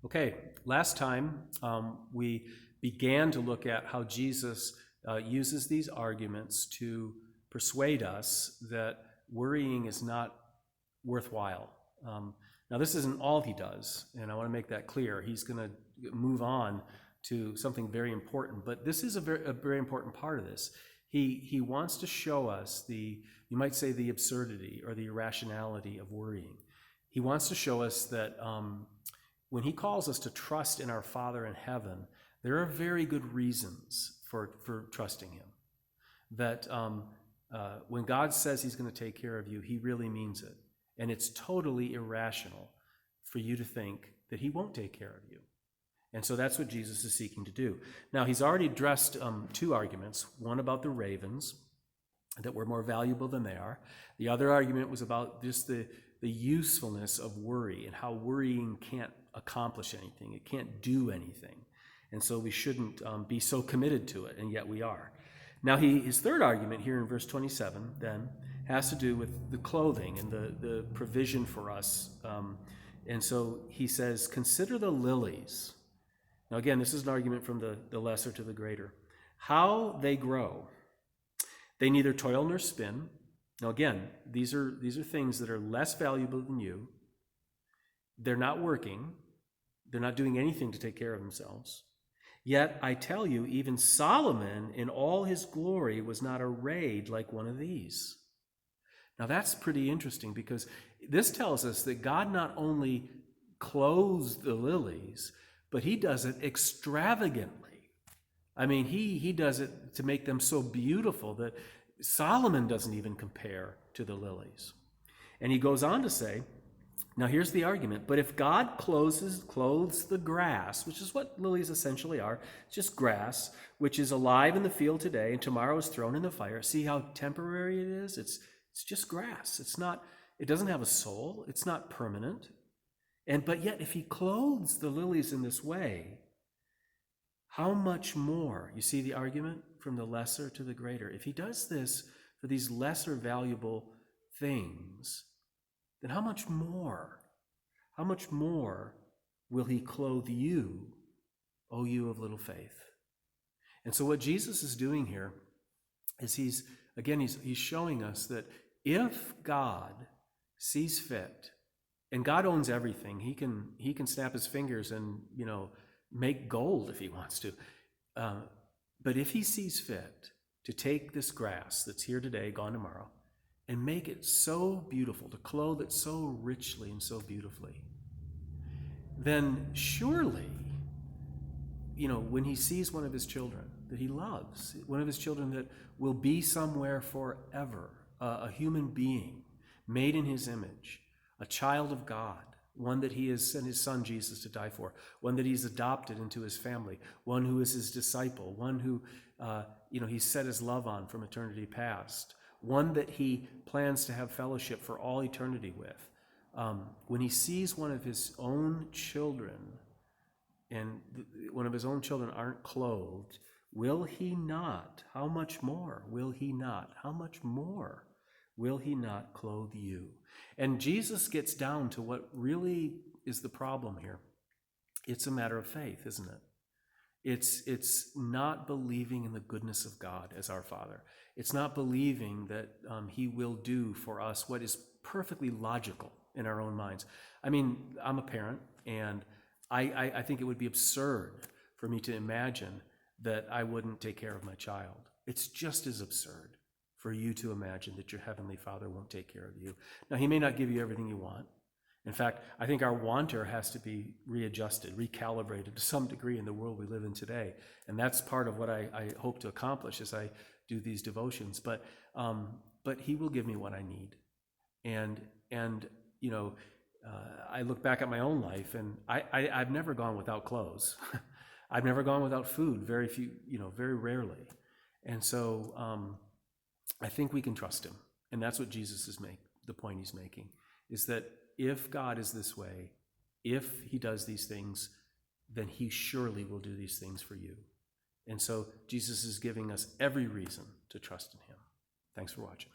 Okay, last time we began to look at how Jesus uses these arguments to persuade us that worrying is not worthwhile. Now, this isn't all he does, and I want to make that clear. He's going to move on to something very important, but this is a very important part of this. He wants to show us you might say, the absurdity or the irrationality of worrying. He wants to show us that when he calls us to trust in our Father in heaven, there are very good reasons for trusting him. That when God says he's going to take care of you, he really means it. And it's totally irrational for you to think that he won't take care of you. And so that's what Jesus is seeking to do. Now, he's already addressed two arguments, one about the ravens, that we're more valuable than they are. The other argument was about just the usefulness of worry and how worrying can't accomplish anything. It can't do anything. And so we shouldn't be so committed to it, and yet we are. Now, his third argument here in verse 27 then has to do with the clothing and the provision for us. And so he says, consider the lilies. Now, again, this is an argument from the lesser to the greater. How they grow. They neither toil nor spin. Now, again, these are things that are less valuable than you. They're not working. They're not doing anything to take care of themselves. Yet, I tell you, even Solomon in all his glory was not arrayed like one of these. Now, that's pretty interesting because this tells us that God not only clothes the lilies, but he does it extravagantly. I mean, he does it to make them so beautiful that Solomon doesn't even compare to the lilies. And he goes on to say, now here's the argument, but if God clothes the grass, which is what lilies essentially are, it's just grass, which is alive in the field today and tomorrow is thrown in the fire. See how temporary it is? It's just grass. It doesn't have a soul. It's not permanent. But yet, if he clothes the lilies in this way, how much more? You see the argument from the lesser to the greater. If he does this for these lesser valuable things, then how much more? How much more will he clothe you, O you of little faith? And so what Jesus is doing here is he's showing us that if God sees fit, and God owns everything. He can snap his fingers and, make gold if he wants to. But if he sees fit to take this grass that's here today, gone tomorrow, and make it so beautiful, to clothe it so richly and so beautifully, then surely, when he sees one of his children that he loves, one of his children that will be somewhere forever, a human being made in his image, a child of God, one that he has sent his son Jesus to die for, one that he's adopted into his family, one who is his disciple, one who he set his love on from eternity past, one that he plans to have fellowship for all eternity with. When he sees one of his own children, and one of his own children aren't clothed, will he not? How much more will he not? How much more will he not clothe you? And Jesus gets down to what really is the problem here. It's a matter of faith, isn't it? It's not believing in the goodness of God as our Father. It's not believing that he will do for us what is perfectly logical in our own minds. I mean, I'm a parent, and I think it would be absurd for me to imagine that I wouldn't take care of my child. It's just as absurd for you to imagine that your Heavenly Father won't take care of you. Now, he may not give you everything you want. In fact, I think our wanter has to be readjusted, recalibrated to some degree in the world we live in today. And that's part of what I hope to accomplish as I do these devotions. But he will give me what I need. And I look back at my own life, and I've never gone without clothes. I've never gone without food, very rarely. And so I think we can trust him. And that's what Jesus is the point he's making, is that if God is this way, if he does these things, then he surely will do these things for you. And so Jesus is giving us every reason to trust in him. Thanks for watching.